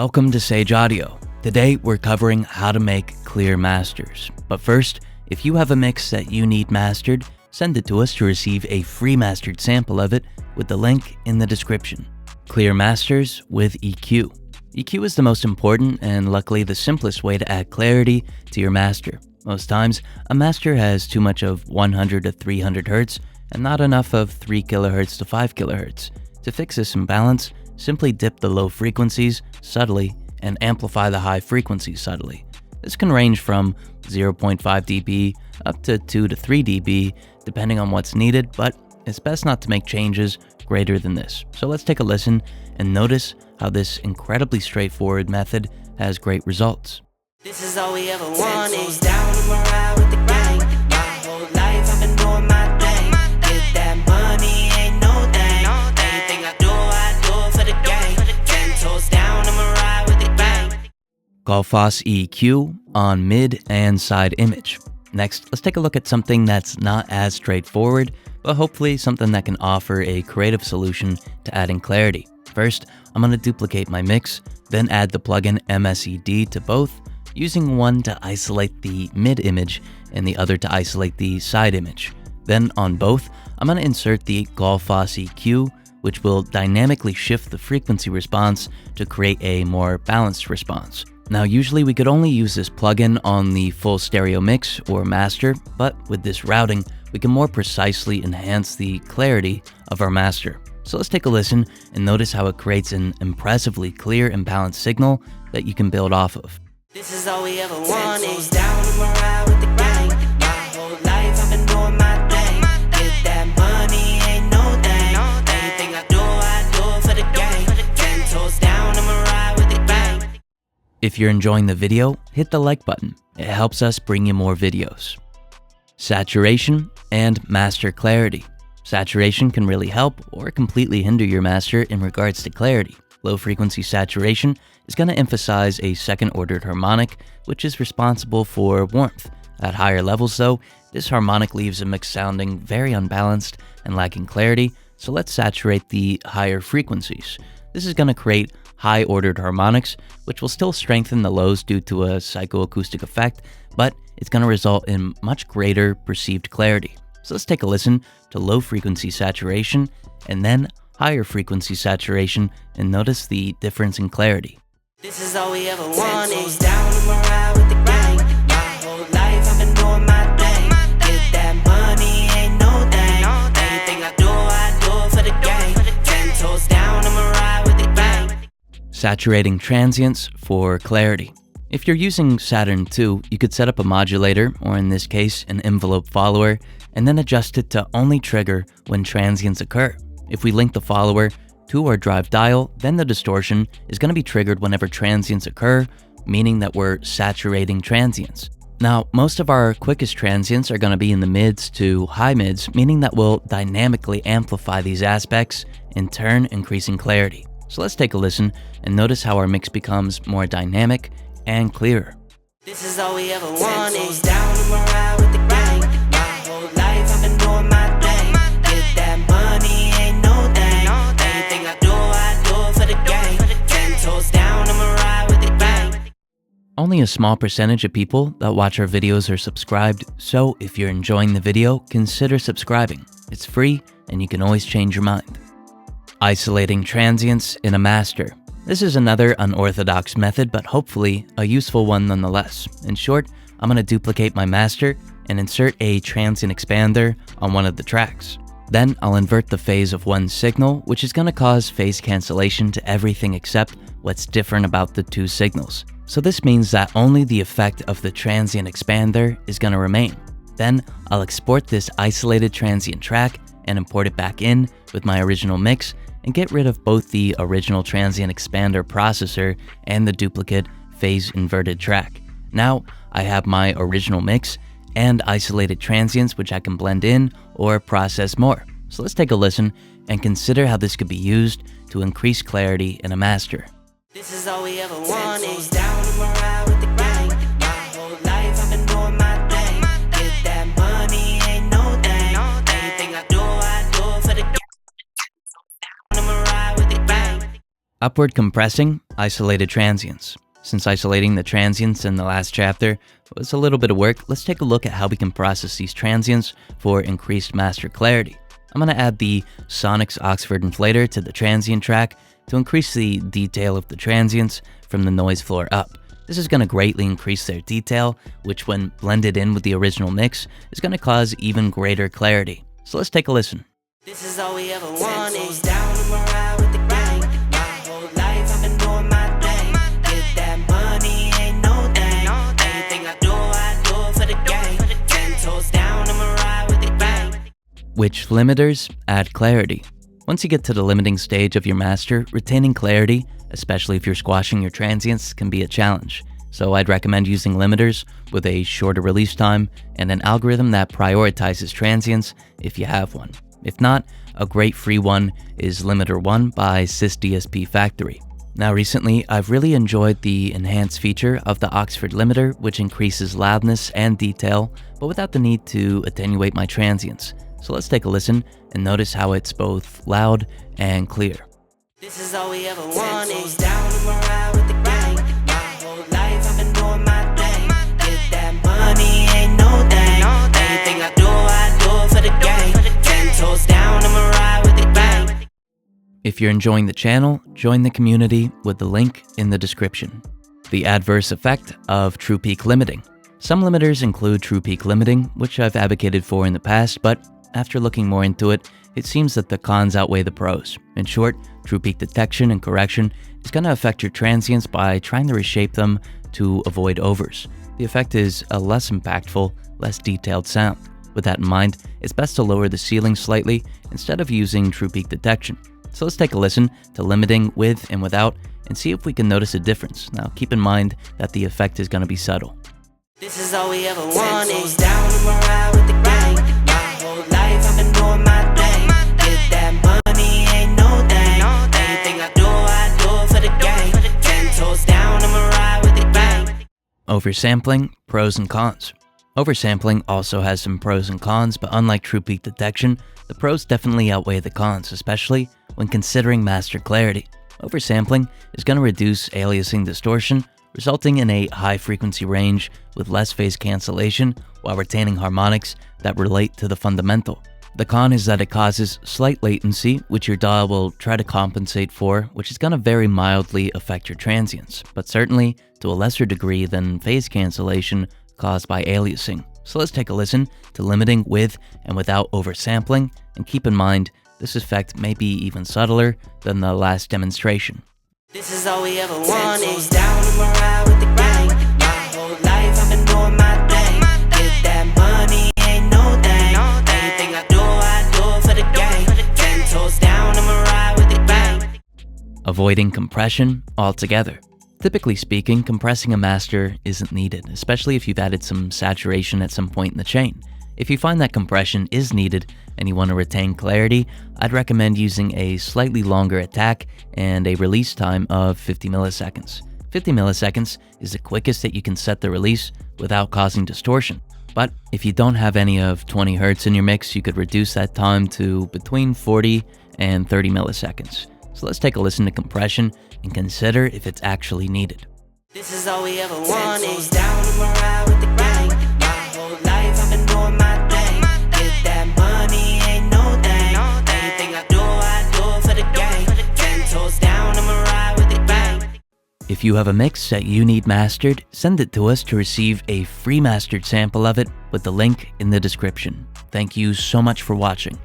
Welcome to Sage Audio. Today we're covering how to make clear masters. But first, if you have a mix that you need mastered, send it to us to receive a free mastered sample of it with the link in the description. Clear masters with EQ. EQ is the most important and luckily the simplest way to add clarity to your master. Most times, a master has too much of 100 to 300 Hz and not enough of 3 kHz to 5 kHz. To fix this imbalance, simply dip the low frequencies subtly and amplify the high frequencies subtly. This can range from 0.5 dB up to 2 to 3 dB depending on what's needed, but it's best not to make changes greater than this. So let's take a listen and notice how this incredibly straightforward method has great results. This is all we ever wanted. 10 toes down and morale with the gang. My whole life I've been doing my thing. Get that money, ain't no thing. Anything I do for the gang. 10 toes down and morale with the gang. Gullfoss EQ on mid and side image. Next, let's take a look at something that's not as straightforward, but hopefully something that can offer a creative solution to adding clarity. First, I'm going to duplicate my mix, then add the plugin MSED to both, using one to isolate the mid image and the other to isolate the side image. Then on both, I'm going to insert the Gullfoss EQ, which will dynamically shift the frequency response to create a more balanced response. Now usually we could only use this plugin on the full stereo mix or master, but with this routing, we can more precisely enhance the clarity of our master. So let's take a listen and notice how it creates an impressively clear and balanced signal that you can build off of. This is all we ever wanted. 10 toes down and morale with the gang. My whole life I've been doing my thing. Get that money, ain't no thing. Anything I do for the gang. 10 toes down and morale with the gang. If you're enjoying the video, hit the like button. It helps us bring you more videos. Saturation and master clarity. Saturation can really help or completely hinder your master in regards to clarity. Low frequency saturation is going to emphasize a second ordered harmonic, which is responsible for warmth. At higher levels though, this harmonic leaves a mix sounding very unbalanced and lacking clarity, so let's saturate the higher frequencies. This is going to create high ordered harmonics, which will still strengthen the lows due to a psychoacoustic effect, but it's going to result in much greater perceived clarity. So let's take a listen to low frequency saturation and then higher frequency saturation and notice the difference in clarity. This is all we ever wanted. 10 toes down and morale with the gang. My whole life I've been doing my thing. Get that money, ain't no thing. Anything I do for the gang. 10 toes down and morale with the gang. Saturating transients for clarity. If you're using Saturn II, you could set up a modulator, or in this case, an envelope follower, and then adjust it to only trigger when transients occur. If we link the follower to our drive dial, then the distortion is going to be triggered whenever transients occur, meaning that we're saturating transients. Now, most of our quickest transients are going to be in the mids to high mids, meaning that we'll dynamically amplify these aspects, in turn increasing clarity. So let's take a listen and notice how our mix becomes more dynamic and clearer. This is all we ever wanted. 10 toes down and morale with the gang. My whole life I've been doing my thing. Get that money, ain't no thing. Anything I do for the gang. 10 toes down and morale with the gang. Only a small percentage of people that watch our videos are subscribed, so if you're enjoying the video, consider subscribing. It's free and you can always change your mind. Isolating transients in a master. This is another unorthodox method, but hopefully a useful one nonetheless. In short, I'm going to duplicate my master and insert a transient expander on one of the tracks. Then I'll invert the phase of one signal, which is going to cause phase cancellation to everything except what's different about the two signals. So this means that only the effect of the transient expander is going to remain. Then I'll export this isolated transient track and import it back in with my original mix and get rid of both the original transient expander processor and the duplicate phase inverted track. Now I have my original mix and isolated transients which I can blend in or process more. So let's take a listen and consider how this could be used to increase clarity in a master. This is all we ever wanted. 10 toes down and morale with the gang. My whole life I've been doing my thing. Get that money, ain't no thing. Anything I do for the gang. Upward compressing isolated transients. Since isolating the transients in the last chapter was a little bit of work, let's take a look at how we can process these transients for increased master clarity. I'm going to add the Sonics Oxford Inflator to the transient track to increase the detail of the transients from the noise floor up. This is going to greatly increase their detail, which when blended in with the original mix is going to cause even greater clarity. So let's take a listen. This is all we ever wanted. Down the morale with the gang. My whole life I've been doing my thing. Get that money, ain't no thing. Anything I do for the gang. 10 toes down the morale with the gang. Which limiters add clarity? Once you get to the limiting stage of your master, retaining clarity, especially if you're squashing your transients, can be a challenge. So I'd recommend using limiters with a shorter release time and an algorithm that prioritizes transients if you have one. If not, a great free one is Limiter 1 by SysDSP Factory. Now recently, I've really enjoyed the enhanced feature of the Oxford limiter, which increases loudness and detail, but without the need to attenuate my transients. So let's take a listen and notice how it's both loud and clear. This is all we ever wanted. Down the morale with the gang. My whole life I've been doing my thing. Get that money, ain't no thing. Anything I do for the gang. 10 toes down the morale with the gang. If you're enjoying the channel, join the community with the link in the description. The adverse effect of true peak limiting. Some limiters include true peak limiting, which I've advocated for in the past, but after looking more into it, it seems that the cons outweigh the pros. In short, true peak detection and correction is going to affect your transients by trying to reshape them to avoid overs. The effect is a less impactful, less detailed sound. With that in mind, it's best to lower the ceiling slightly instead of using true peak detection. So let's take a listen to limiting with and without and see if we can notice a difference. Now keep in mind that the effect is going to be subtle. This is all we ever wanted. Down the morale with the gang. My whole life I've been doing my thing. Get that money, ain't no thing. Anything I do for the gang. 10 toes down the morale with the gang. Oversampling, pros and cons. Oversampling also has some pros and cons, but unlike true peak detection, the pros definitely outweigh the cons, especially when considering master clarity. Oversampling is going to reduce aliasing distortion, resulting in a high frequency range with less phase cancellation while retaining harmonics that relate to the fundamental. The con is that it causes slight latency, which your DAW will try to compensate for, which is going to very mildly affect your transients, but certainly to a lesser degree than phase cancellation caused by aliasing. So let's take a listen to limiting with and without oversampling, and keep in mind this effect may be even subtler than the last demonstration. This is all we ever wanted. Down the morale with the gang. My whole life I've been doing my thing. Get that money, ain't no thing. Anything I do for the gang. 10 toes down the morale with the gang. Avoiding compression altogether. Typically speaking, compressing a master isn't needed, especially if you've added some saturation at some point in the chain. If you find that compression is needed and you want to retain clarity, I'd recommend using a slightly longer attack and a release time of 50 milliseconds. 50 milliseconds is the quickest that you can set the release without causing distortion. But if you don't have any of 20 Hz in your mix, you could reduce that time to between 40 and 30 milliseconds. So let's take a listen to compression and consider if it's actually needed. This is all we ever wanted. Down the morale with the gang. My whole life I've been doing my thing. Get that money, ain't no thing. Anything I do for the gang. 10 toes down the morale with the gang. If you have a mix that you need mastered, send it to us to receive a free mastered sample of it with the link in the description. Thank you so much for watching.